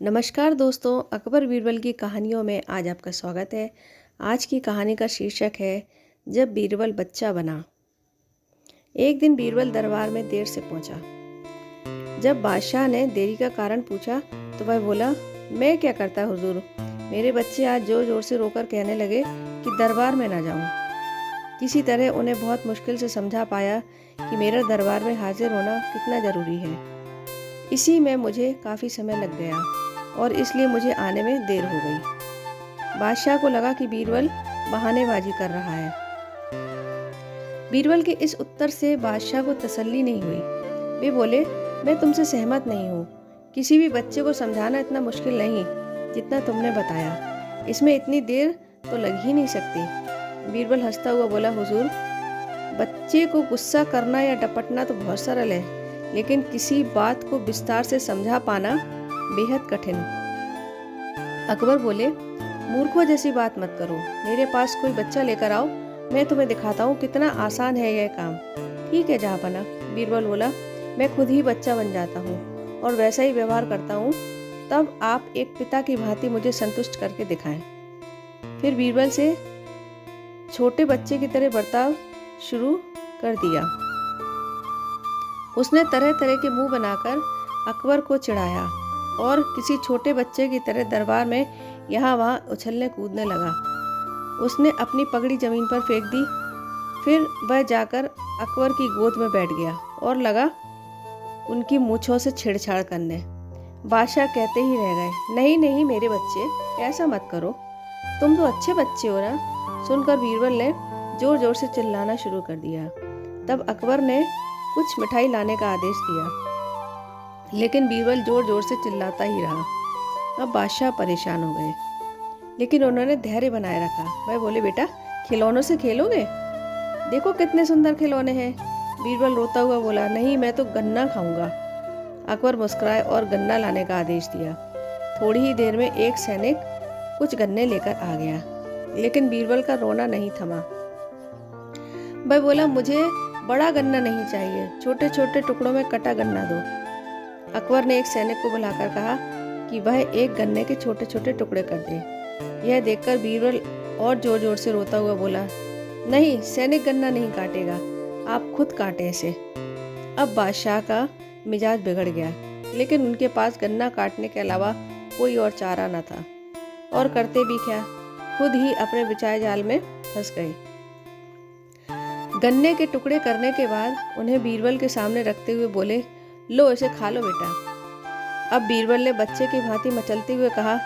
नमस्कार दोस्तों, अकबर बीरबल की कहानियों में आज आपका स्वागत है। आज की कहानी का शीर्षक है जब बीरबल बच्चा बना। एक दिन बीरबल दरबार में देर से पहुंचा। जब बादशाह ने देरी का कारण पूछा तो वह बोला, मैं क्या करता हुजूर, मेरे बच्चे आज जोर जोर से रोकर कहने लगे कि दरबार में ना जाऊं। किसी तरह उन्हें बहुत मुश्किल से समझा पाया कि मेरा दरबार में हाजिर होना कितना ज़रूरी है। इसी में मुझे काफ़ी समय लग गया और इसलिए मुझे आने में देर हो गई। बादशाह को लगा कि बीरबल बहानेबाजी कर रहा है। बीरबल के इस उत्तर से बादशाह को तसल्ली नहीं हुई। वे बोले, मैं तुमसे सहमत नहीं हूँ। किसी भी बच्चे को समझाना इतना मुश्किल नहीं जितना तुमने बताया। इसमें इतनी देर तो लग ही नहीं सकती। बीरबल हंसता हुआ बोला, हुजूर, बच्चे को गुस्सा करना या डपटना तो बहुत सरल है, लेकिन किसी बात को विस्तार से समझा पाना बेहद कठिन। अकबर बोले, मूर्खों जैसी बात मत करो। मेरे पास कोई बच्चा लेकर आओ, मैं तुम्हें दिखाता हूँ कितना आसान है यह काम। ठीक है जहाँपना, बीरबल बोला, मैं खुद ही बच्चा बन जाता हूँ और वैसा ही व्यवहार करता हूँ। तब आप एक पिता की भांति मुझे संतुष्ट करके दिखाएं। फिर बीरबल से छोटे बच्चे की तरह बर्ताव शुरू कर दिया। उसने तरह तरह के मुंह बनाकर अकबर को चिढ़ाया और किसी छोटे बच्चे की तरह दरबार में यहाँ वहाँ उछलने कूदने लगा। उसने अपनी पगड़ी जमीन पर फेंक दी। फिर वह जाकर अकबर की गोद में बैठ गया और लगा उनकी मूंछों से छेड़छाड़ करने। बादशाह कहते ही रह गए, नहीं नहीं मेरे बच्चे, ऐसा मत करो, तुम तो अच्छे बच्चे हो ना। सुनकर बीरबल ने जोर जोर से चिल्लाना शुरू कर दिया। तब अकबर ने कुछ मिठाई लाने का आदेश दिया, लेकिन बीरबल जोर जोर से चिल्लाता ही रहा। अब बादशाह परेशान हो गए, लेकिन उन्होंने धैर्य बनाए रखा। वह बोले, बेटा, खिलौनों से खेलोगे? देखो कितने सुंदर खिलौने हैं। बीरबल रोता हुआ बोला, नहीं, मैं तो गन्ना खाऊंगा। अकबर मुस्कुराए और गन्ना लाने का आदेश दिया। थोड़ी ही देर में एक सैनिक कुछ गन्ने लेकर आ गया, लेकिन बीरबल का रोना नहीं थमा। वह बोला, मुझे बड़ा गन्ना नहीं चाहिए, छोटे छोटे टुकड़ों में कटा गन्ना दो। अकबर ने एक सैनिक को बुलाकर कहा कि वह एक गन्ने के छोटे छोटे टुकड़े कर दे। यह देखकर बीरबल और जोर जोर से रोता हुआ बोला, नहीं, सैनिक गन्ना नहीं काटेगा, आप खुद काटे इसे। अब बादशाह का मिजाज बिगड़ गया, लेकिन उनके पास गन्ना काटने के अलावा कोई और चारा न था, और करते भी क्या, खुद ही अपने बिछाए जाल में फंस गए। गन्ने के टुकड़े करने के बाद उन्हें बीरबल के सामने रखते हुए बोले, लो इसे खा लो बेटा। अब बीरबल ने बच्चे की भांति मचलते हुए कहा,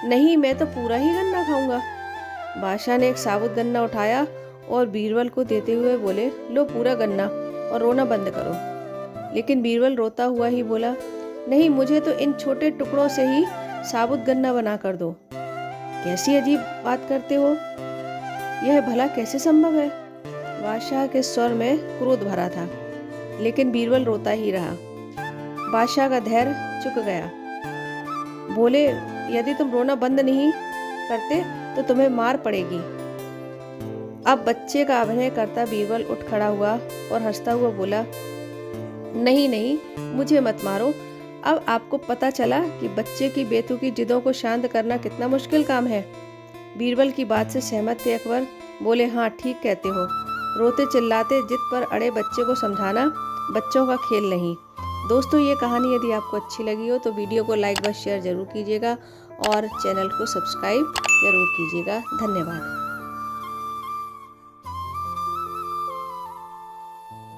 नहीं, मैं तो पूरा ही गन्ना खाऊंगा। बादशाह ने एक साबुत गन्ना उठाया और बीरबल को देते हुए बोले, लो पूरा गन्ना और रोना बंद करो। लेकिन बीरबल रोता हुआ ही बोला, नहीं, मुझे तो इन छोटे टुकड़ों से ही साबुत गन्ना बना कर दो। कैसी अजीब बात करते हो, यह भला कैसे संभव है? बादशाह के स्वर में क्रोध भरा था, लेकिन बीरबल रोता ही रहा। बादशाह का धैर्य चुक गया। बोले, यदि तुम रोना बंद नहीं करते तो तुम्हें मार पड़ेगी। अब बच्चे का अभिनय करता बीरबल उठ खड़ा हुआ और हंसता हुआ बोला, नहीं नहीं, मुझे मत मारो। अब आपको पता चला कि बच्चे की बेतुकी जिदों को शांत करना कितना मुश्किल काम है। बीरबल की बात से सहमत थे अकबर। बोले, हाँ, ठीक कहते हो। रोते चिल्लाते जिद पर अड़े बच्चे को समझाना बच्चों का खेल नहीं। दोस्तों, ये कहानी यदि आपको अच्छी लगी हो तो वीडियो को लाइक व शेयर जरूर कीजिएगा और चैनल को सब्सक्राइब जरूर कीजिएगा। धन्यवाद।